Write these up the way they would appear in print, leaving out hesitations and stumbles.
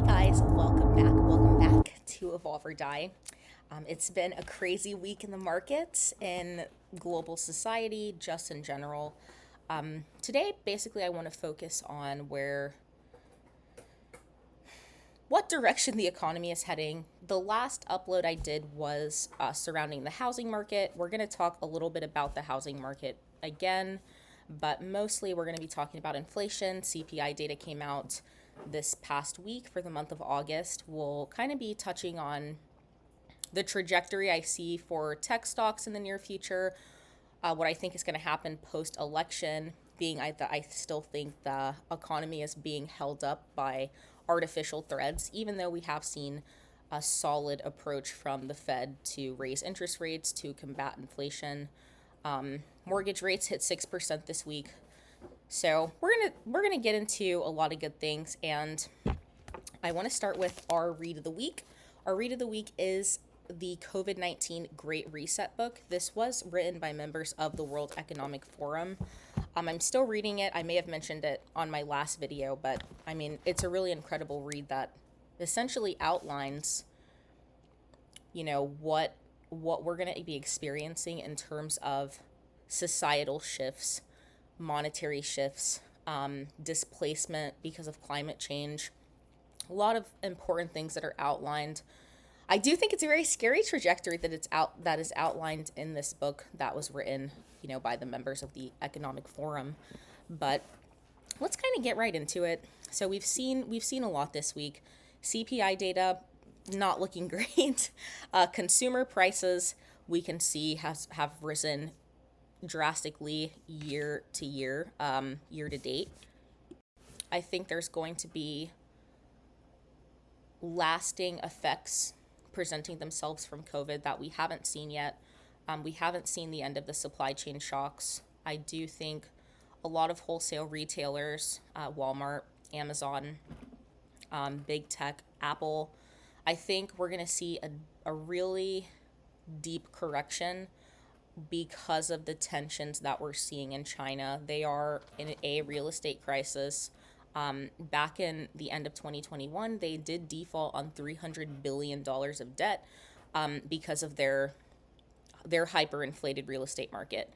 guys, welcome back to Evolve or Die. It's been a crazy week in the markets, in global society, just in general. Today, basically, I want to focus on what direction the economy is heading. The last upload I did was surrounding the housing market. We're going to talk a little bit about the housing market again, but mostly we're going to be talking about inflation. CPI data came out this past week for the month of August. We'll kind of be touching on the trajectory I see for tech stocks in the near future, what I think is going to happen post election, being I still think the economy is being held up by artificial threads, even though we have seen a solid approach from the Fed to raise interest rates to combat inflation. Mortgage rates hit 6% this week. So we're gonna get into a lot of good things, and I want to start with our read of the week. Our read of the week is the COVID-19 Great Reset book. This was written by members of the World Economic Forum. I'm still reading it. I may have mentioned it on my last video, but I mean, it's a really incredible read that essentially outlines, what we're going to be experiencing in terms of societal shifts, monetary shifts, displacement because of climate change. A lot of important things that are outlined. I do think it's a very scary trajectory that is outlined in this book that was written, by the members of the Economic Forum. But let's kind of get right into it. So we've seen a lot this week. CPI data not looking great. Consumer prices we can see have risen drastically year to year, year to date. I think there's going to be lasting effects presenting themselves from COVID that we haven't seen yet. We haven't seen the end of the supply chain shocks. I do think a lot of wholesale retailers, Walmart, Amazon, big tech, Apple, I think we're going to see a really deep correction because of the tensions that we're seeing in China. They are in a real estate crisis. Back in the end of 2021, they did default on $300 billion of debt because of their hyperinflated real estate market.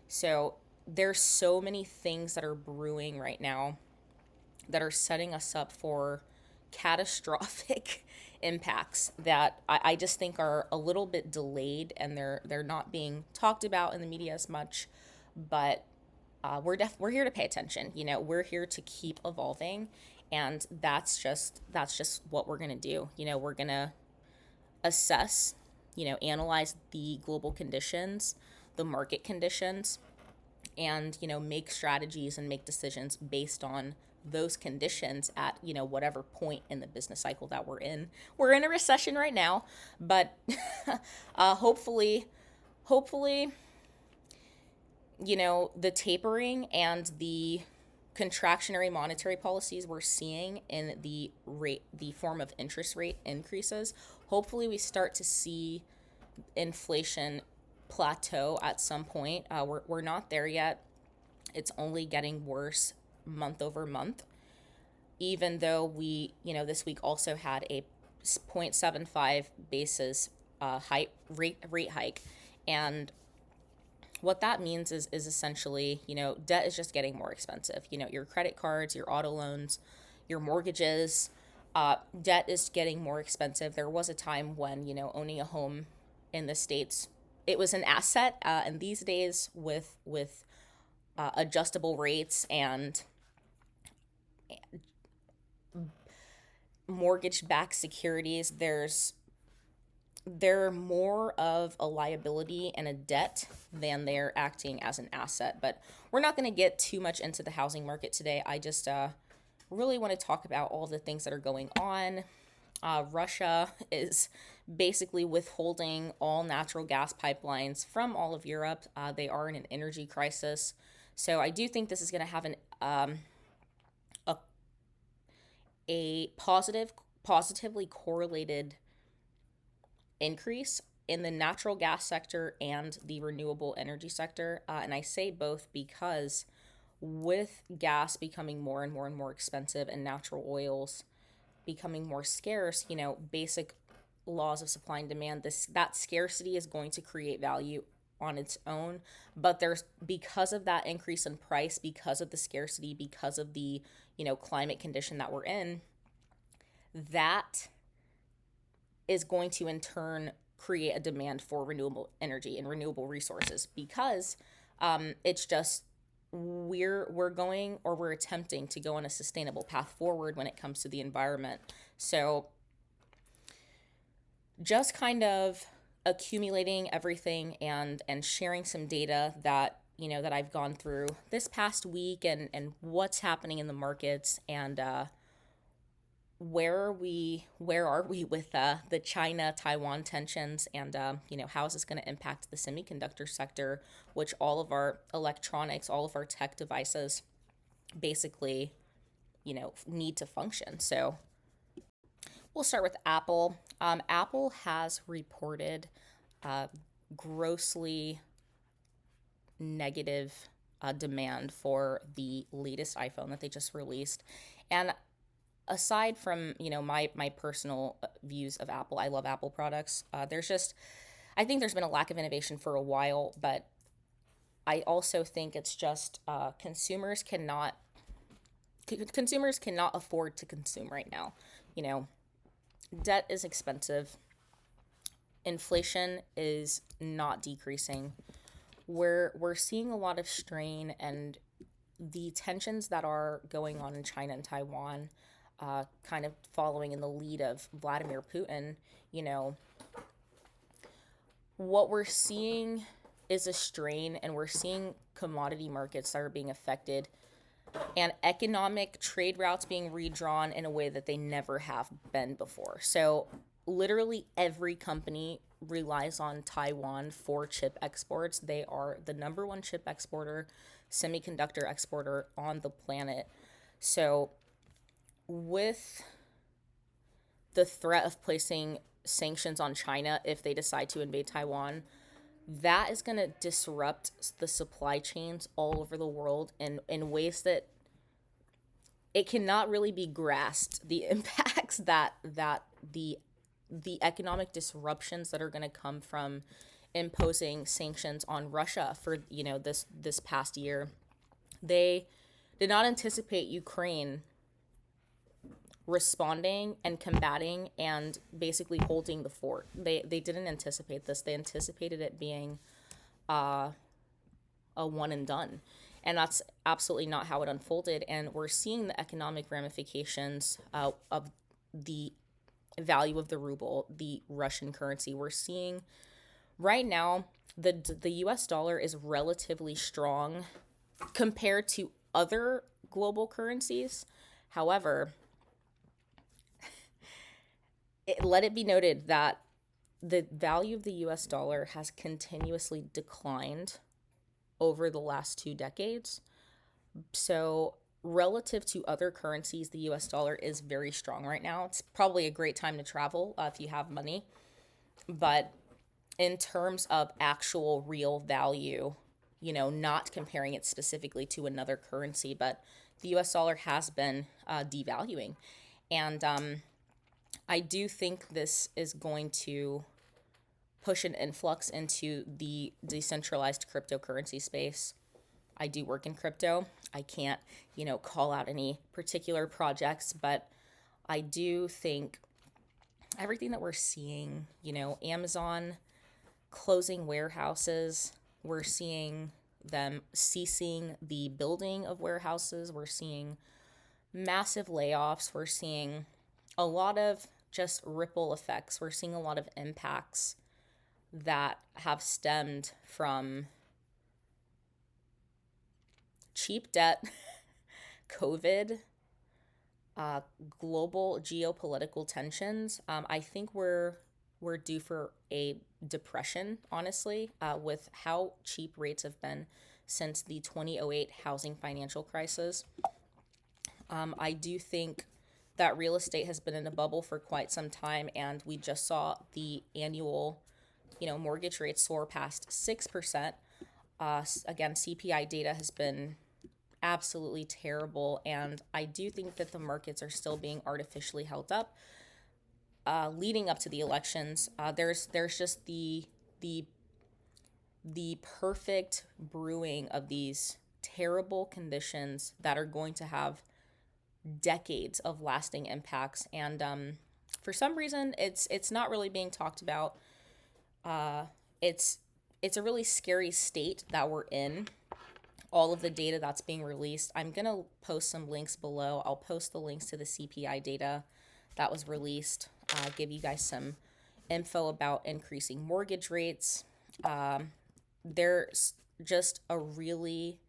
So there's so many things that are brewing right now that are setting us up for catastrophic impacts that I just think are a little bit delayed, and they're not being talked about in the media as much. But we're here to pay attention. We're here to keep evolving, and that's just what we're gonna do. We're gonna assess, analyze the global conditions, the market conditions, and make strategies and make decisions based on those conditions at whatever point in the business cycle that we're in. We're in a recession right now, but hopefully the tapering and the contractionary monetary policies we're seeing in the form of interest rate increases, hopefully we start to see inflation plateau at some point. We're not there yet. It's only getting worse month over month, even though we, this week also had a 0.75 basis rate hike. And what that means is essentially, debt is just getting more expensive. Your credit cards, your auto loans, your mortgages, debt is getting more expensive. There was a time when, owning a home in the States, it was an asset. And these days with adjustable rates and mortgage-backed securities, they're more of a liability and a debt than they're acting as an asset. But we're not going to get too much into the housing market today. I just really want to talk about all the things that are going on. Russia is basically withholding all natural gas pipelines from all of Europe. They are in an energy crisis. So I do think this is going to have a positively correlated increase in the natural gas sector and the renewable energy sector. And I say both because with gas becoming more and more and more expensive and natural oils becoming more scarce, basic laws of supply and demand, that scarcity is going to create value on its own. But there's, because of that increase in price, because of the scarcity, because of the, climate condition that we're in, that is going to in turn create a demand for renewable energy and renewable resources, because it's just, we're going, or we're attempting to go on a sustainable path forward when it comes to the environment. So just kind of accumulating everything and sharing some data that, that I've gone through this past week, and what's happening in the markets, and where are we with the China Taiwan tensions, and how is this going to impact the semiconductor sector, which all of our electronics, all of our tech devices basically need to function. So we'll start with Apple. Apple has reported grossly negative demand for the latest iPhone that they just released. And aside from my personal views of Apple, I love Apple products. I think there's been a lack of innovation for a while, but I also think it's just consumers cannot afford to consume right now. Debt is expensive. Inflation is not decreasing. We're seeing a lot of strain, and the tensions that are going on in China and Taiwan, kind of following in the lead of Vladimir Putin, what we're seeing is a strain, and we're seeing commodity markets that are being affected, and economic trade routes being redrawn in a way that they never have been before. So literally every company relies on Taiwan for chip exports. They are the number one chip exporter, semiconductor exporter on the planet. So with the threat of placing sanctions on China if they decide to invade Taiwan, that is going to disrupt the supply chains all over the world in ways that it cannot really be grasped. The impacts that the economic disruptions that are going to come from imposing sanctions on Russia for this past year. They did not anticipate Ukraine responding and combating and basically holding the fort. They didn't anticipate this. They anticipated it being a one and done. And that's absolutely not how it unfolded. And we're seeing the economic ramifications of the value of the ruble, the Russian currency. We're seeing right now the US dollar is relatively strong compared to other global currencies. However, let it be noted that the value of the US dollar has continuously declined over the last 2 decades. So relative to other currencies, the US dollar is very strong right now. It's probably a great time to travel if you have money. But in terms of actual real value, not comparing it specifically to another currency, but the US dollar has been devaluing. And I do think this is going to push an influx into the decentralized cryptocurrency space. I do work in crypto. I can't, call out any particular projects, but I do think everything that we're seeing, Amazon closing warehouses, we're seeing them ceasing the building of warehouses, we're seeing massive layoffs, we're seeing a lot of just ripple effects, we're seeing a lot of impacts that have stemmed from cheap debt, COVID, global geopolitical tensions. I think we're due for a depression, honestly, with how cheap rates have been since the 2008 housing financial crisis. I do think that real estate has been in a bubble for quite some time, and we just saw the annual, mortgage rates soar past 6%. Again, CPI data has been absolutely terrible. And I do think that the markets are still being artificially held up leading up to the elections. There's just the the perfect brewing of these terrible conditions that are going to have decades of lasting impacts. And for some reason, it's not really being talked about. It's it's a really scary state that we're in. All of the data that's being released. I'm gonna post some links below. I'll post the links to the CPI data that was released. Give you guys some info about increasing mortgage rates. There's just a really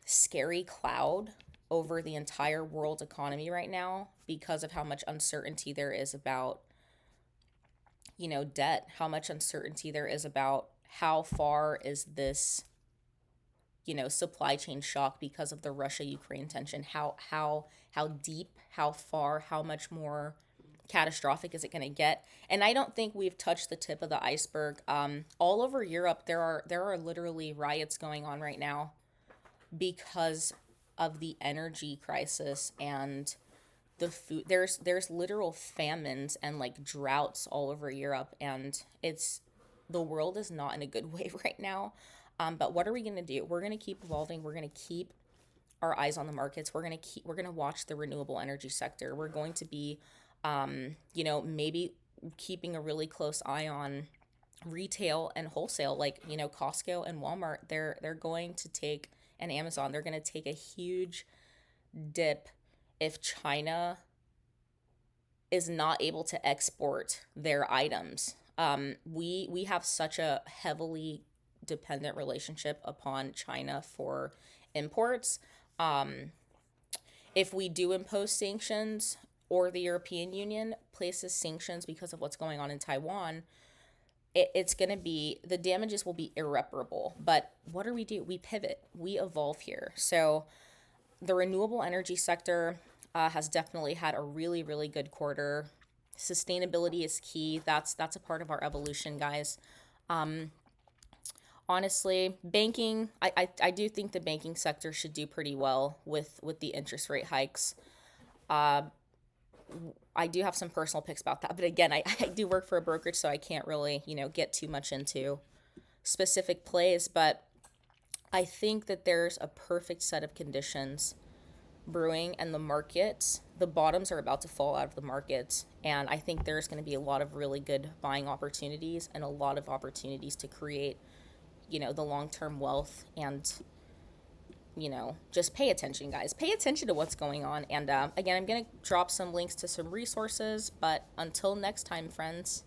scary cloud over the entire world economy right now because of how much uncertainty there is about, debt, how much uncertainty there is about how far is this, supply chain shock because of the Russia Ukraine tension, how deep, how far, how much more catastrophic is it going to get? And I don't think we've touched the tip of the iceberg. All over Europe, there are literally riots going on right now because of the energy crisis and the food. There's literal famines and like droughts all over Europe, and it's the world is not in a good way right now. But what are we gonna do? We're gonna keep evolving. We're gonna keep our eyes on the markets. We're gonna watch the renewable energy sector. We're going to be, maybe keeping a really close eye on retail and wholesale, like Costco and Walmart. They're going to take, and Amazon. They're going to take a huge dip if China is not able to export their items. We have such a heavily dependent relationship upon China for imports. If we do impose sanctions, or the European Union places sanctions because of what's going on in Taiwan, it's going to be, the damages will be irreparable. But what do? We pivot, we evolve here. So the renewable energy sector has definitely had a really, really good quarter. Sustainability is key. That's a part of our evolution, guys. Honestly, banking, I do think the banking sector should do pretty well with the interest rate hikes. I do have some personal picks about that, but again, I do work for a brokerage, so I can't really, get too much into specific plays. But I think that there's a perfect set of conditions brewing, and the bottoms are about to fall out of the markets. And I think there's going to be a lot of really good buying opportunities and a lot of opportunities to create, the long term wealth. And just pay attention, guys. Pay attention to what's going on. And again, I'm going to drop some links to some resources. But until next time, friends.